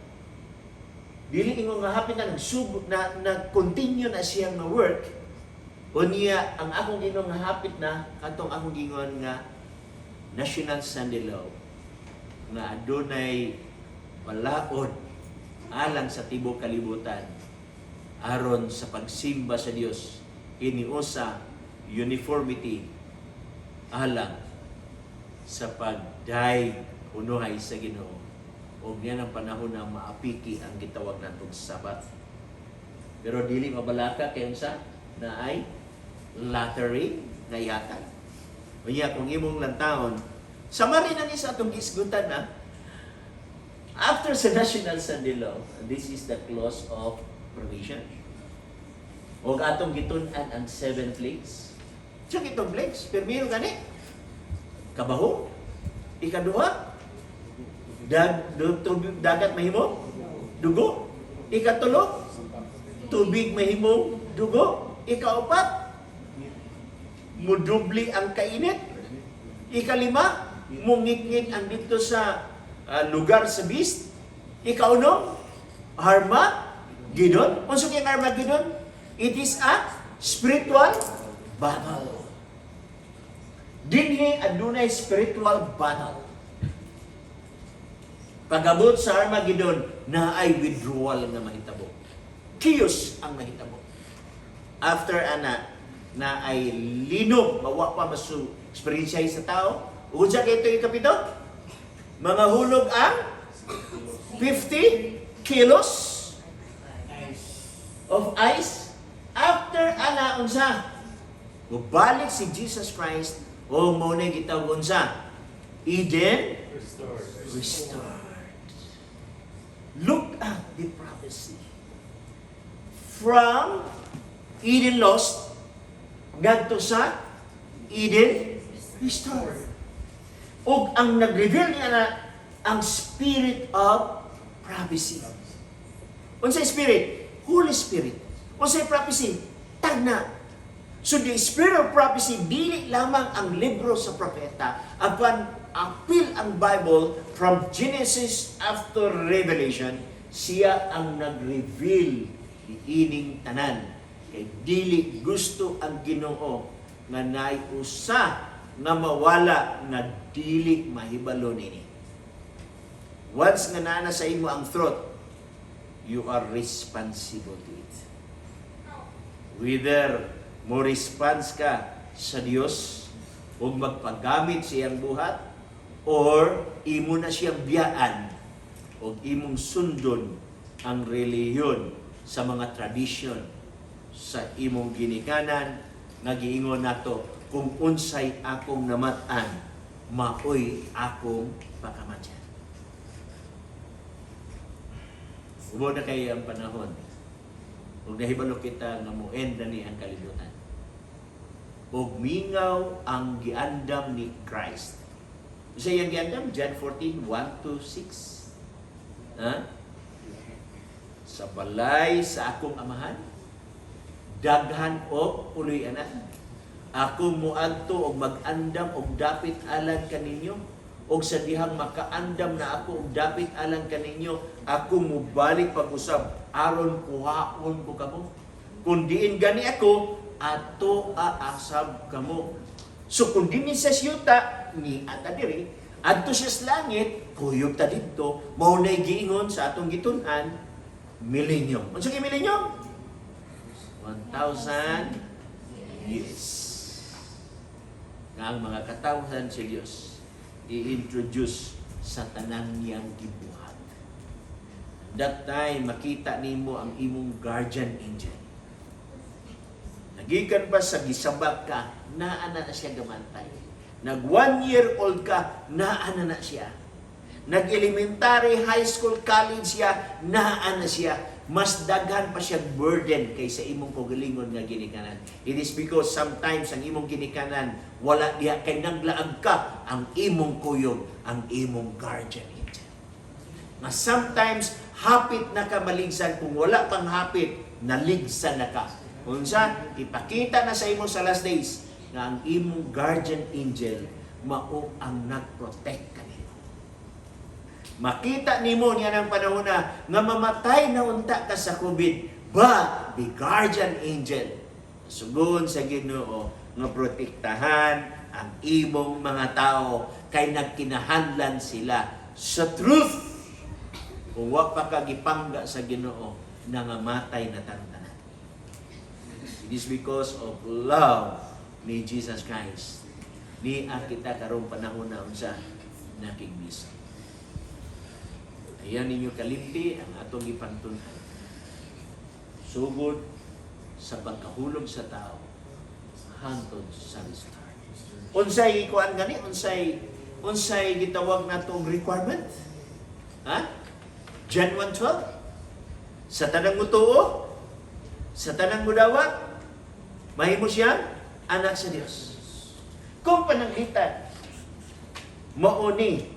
Dili ingon nga hapit na nagsubok na continue na siyang nga work. O niya ang akong gingon nga hapit na katong akong gingon nga National Sunday Law nga adunay balaod alang sa tibuok kalibutan aron sa pagsimba sa Dios iniusa uniformity alang sa pagdaig unuhay sa Ginoo. O yan ang panahon na maapiki ang gitawag natong Sabat. Pero dili mabalaka kay unsa na ay lottery nga yatag. Unya kung imong lantawon, samari na ni sa atong gisgutan na after sa National Sunday Law, this is the clause of provision. O atong gitun-an ang 7 plagues. Siya itong plagues, permiro gani. Kabaho, ikaduha, dagat mahimo, dugo, ikatulo, tubig mahimo, dugo, ikaupat, mudubli ang kainit, ikalima, mungit-ngit ang dito sa lugar sa beast, ikaunom, Armageddon. Unsa kay Armageddon? It is a spiritual battle. Dinhi adunay spiritual battle. Pagabot sa Armageddon, na ay withdrawal nga mahitabo. Chaos ang mahitabo. After ana, na ay linog, mawa pa masu experience sa tao. Unsa kay ito ikapito? Mga hulog ang 50 kilos of ice. After ana unsa? Mubalik si Jesus Christ o mo na gitawag unsa? Eden restored. Look at the prophecy. From Eden lost, ngadto sa Eden restored. Ug ang nag-reveal niya na ang spirit of prophecy. Unsay spirit? Holy Spirit. Unsay prophecy? Tagna. So the spirit of prophecy, dili lamang ang libro sa propeta, apan apil ang Bible from Genesis after Revelation, siya ang nag-reveal ining tanan. Kay dili gusto ang Ginoo nga naay usa nga mawala nga dili mahibalo nini. Once nga naa sa imo ang throat, you are responsible to it. Whether mo response ka sa Dios o magpagamit sa iyang buhat, or imo na siyang biyaan o imong sundon ang relihiyon sa mga tradisyon sa imong ginikanan nga giingon nato kung unsay akong namatan maoy akong pakamatyan. Ubo na kay ang panahon ug nahibalo kita nga moend na ni ang kalibutan ug mingaw ang giandam ni Christ Sa iyang giandam, John 14, 1-6. Ha? Sa balay sa akong amahan, daghan o uloy-anan. Ako muadto og mag-andam og dapit alang kaninyo, og sa dihang makaandam na ako og dapit alang kaninyo, ako mubalik pag-usab aron kuhaon ko kamo. Kung diin gani ako, ato aasab kamo. So kung dinhi sa siyuta ni ata diri, adto siya sa langit, kuyog ta didto, mao nay giingon sa atong gitun-an, millennium. Unsa kay millennium? 1,000 years. Nga ang mga katawhan sa Diyos i-introduce sa tanang niyang gibuhat. That time, makita nimo ang imong guardian angel. Nagikan pa sa gisabak ka, naana na siya gamantay. Nag 1 year old ka, naana na siya. Nag-elementary, high school, college siya, naana siya. Mas daghan pa siya burden kaysa imong kaugalingon nga ginikanan. It is because sometimes ang imong ginikanan wala diha kay naglaag ka ang imong kuyog, ang imong guardian angel. Mas sometimes hapit na ka maligsan, kung wala pang hapit, naligsan na ka. Unsa ipakita na sa imo sa last days nga ang imong guardian angel mao ang nagprotect kanimo. Makita nimo niya ng panahon na nga mamatay na unta ka sa COVID, but the guardian angel sugon sa Ginoo nga protektahan ang imong mga tao kay nagkinahanglan sila sa truth. Kung wa pa ka gipangga sa Ginoo, nangamatay na tantanan. It is because of love ni Jesus Christ. Ni kita karong panahon na unsa nakigbisa. Ayan ninyo kalimti ang atong ipangtunhan. Sugod sa pagkahulog sa tao hangtod sa restart. Unsay ikuan gani? Unsay gitawag natong requirement? Ha? John 1:12. Sa tanang mutuo, sa tanang mudawat, mahimo siya anak sa Dios. Kung pananglitan, mauni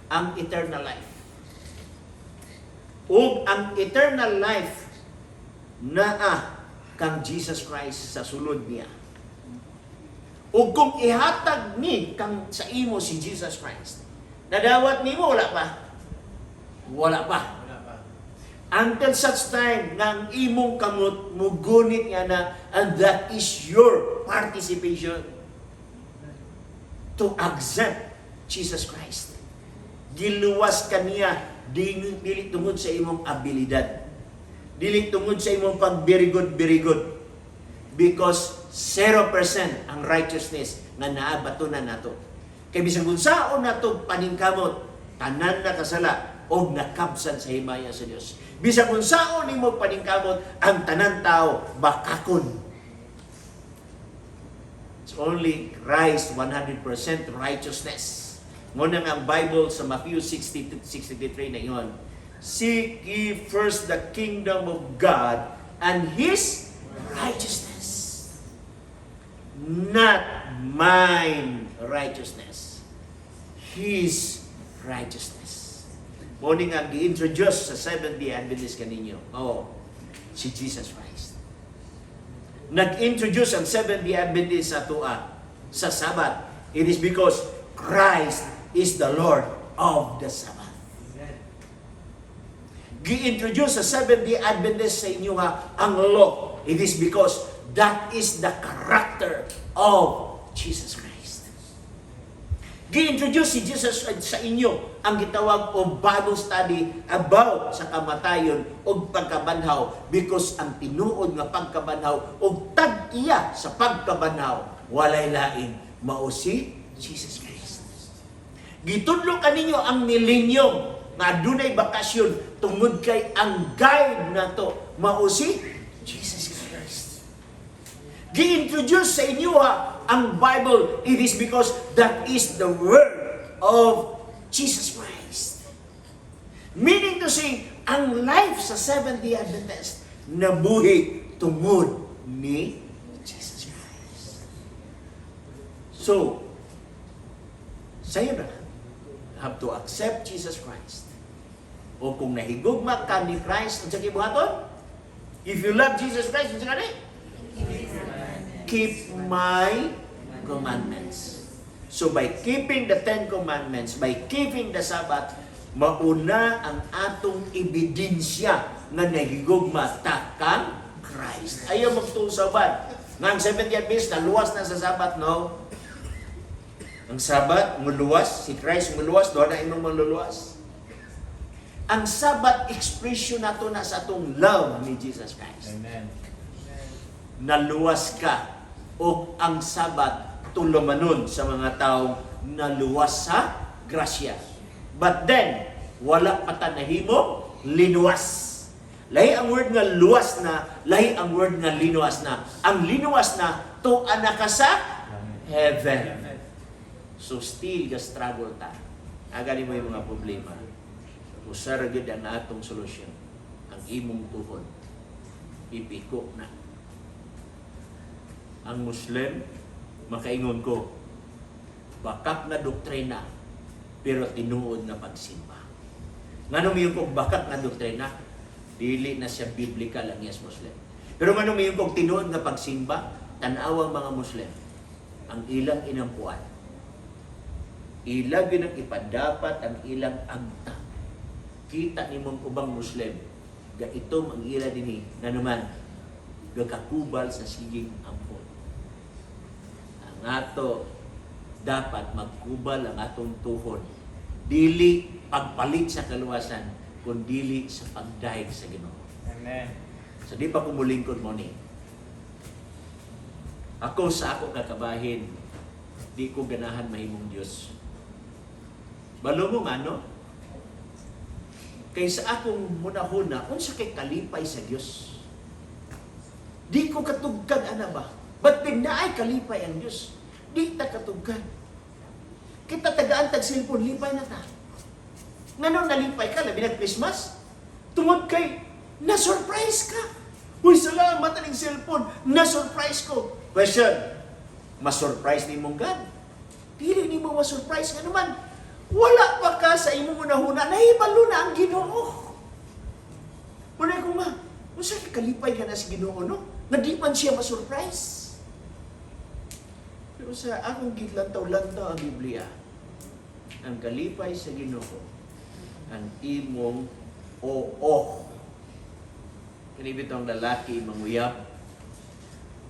ang eternal life. Ug ang eternal life naa kang Jesus Christ sa sulod niya. Ug kung ihatag ni kang sa imo si Jesus Christ, nadawat nimo wala pa. Wala pa. Until such time na ang imong kamot mugunit nga na, and that is your participation to accept Jesus Christ. Giluwas kaniya dili tungod sa imong abilidad. Dili tungod sa imong very good. Because 0% ang righteousness nga naabatunan nato. Kay bisag unsaon nato paningkamot, tanan na kasala o nakabsan sa himaya sa Dios. Bisag unsaon nimo paningkamot, ang tanan tao bakakon. It's only Christ 100% righteousness. Ngunang ang Bible sa Matthew 60:63 na iyon, seek ye first the kingdom of God and His righteousness, not mine righteousness, His righteousness. Morning ang gi-introduce sa Seventh-day Adventist kaninyo, si Jesus Christ. Nag-introduce ang Seventh-day Adventist sa tuwa sa Sabat. It is because Christ is the Lord of the Sabbath. Gi-introduce sa Seventh-day Adventist sa inyo ang law. It is because that is the character of Jesus Christ. Gi-introduce si Jesus sa inyo ang gitawag o Bible study about sa kamatayon o pagkabanhaw, because ang tinuod nga pagkabanhaw o tag-iya sa pagkabanhaw walay lain mao si Jesus Christ. Gitudlo kaninyo ang millennium nga adunay bakasyon tungod kay ang guide nato mao si Jesus Christ. Gi-introduce sa inyo ang Bible, it is because that is the word of Jesus Christ. Meaning to say, ang life sa Seventh-day Adventist nabuhi tungod ni Jesus Christ. So, Sa'yo na. You have to accept Jesus Christ. O kung nahigugma ka ni Christ, ang sa kibuhaton, if you love Jesus Christ, ang sa kanay, keep my commandments. So by keeping the 10 Commandments, by keeping the Sabbath, mauna ang atong ebidensya nga nahigugma ta kang Christ. Ayaw magtuong Sabbath. Nga ang 70th Adventist, naluwas na sa Sabbath, no? Ang Sabbath, muluwas. Si Christ muluwas, doon na imong maluluwas. Ang Sabbath expression nato na sa atong love ni Jesus Christ. Amen. Naluwas ka o ang Sabbath tulumanon sa mga taong naluwas sa grasya. But then, wala pa ta nahimo linuwas. Lahi ang word nga luwas na, lahi ang word nga linuwas na. Ang linuwas na, tuan na ka sa heaven. So still, ga-struggle ta. Agali mo yung mga problema. Usara gid ang atong solusyon. Ang imong tuhod. Ipiko na. Ang Muslim, makaingon ko, bakak na doktrina, pero tinuod na pagsimba. Nganong yung kong bakak na doktrina, dili na siya biblical ang yes Muslim. Pero nganong yung kong tinuod na pagsimba, tanawang mga Muslim, ang ilang inampuan. Ilang yun ang ipadapat ang ilang agta. Kita ni mong ubang Muslim, ga itom ang ila dinhi na naman, gagakubal sa siging ampon. Ang ato, dapat magkubal ang atong tuhod. Dili pagpalit sa kaluwasan, kundi sa pagdahig sa Ginoo. Amen. So di pa ko mulingkod mo ni. Ako sa ako kakabahin, di ko ganahan mahimong Diyos. Balo mo nga, no? Kaysa akong hunahuna, unsa kay kalipay sa Diyos. Di ko katugkad, ana ba? Ba't naay kalipay ang Diyos? Di ta katugkad. Kita tagaan tag cellphone, lipay na ta. Nga nalipay ka, labi na Christmas, tungod kay, na-surprise ka. Uy, salamat aning cellphone, na-surprise ko. Question, ma-surprise ni mong God? Dili ni mo ma-surprise nga naman. Wala pa ka sa imong unahuna, nahibalo na ang Ginoo. Wala ko nga, unsa kay kalipay ka na sa Ginoo, no? Nga di man siya ma-surprise. Pero sa akong gidlantaw-lantaw ang Biblia, ang kalipay sa Ginoo, ang imong oo. Kanibito ang lalaki, manguyab.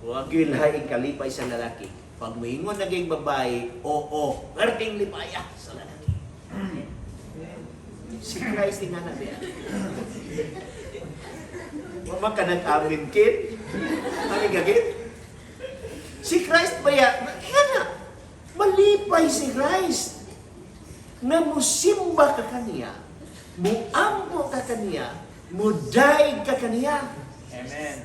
Huwag yung laing kalipay sa lalaki. Pag moingon naging babae, oo. Perting lipaya sa lalaki. Si Christ din na nabiya. Wama ka nag-amin, kid? Ang igagit? Si Christ ba yan? Malipay si Christ. Na musimba ka kaniya, muampo ka kaniya, mudaig ka kaniya. Amen.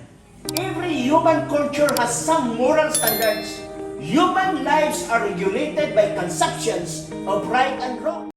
Every human culture has some moral standards. Human lives are regulated by conceptions of right and wrong.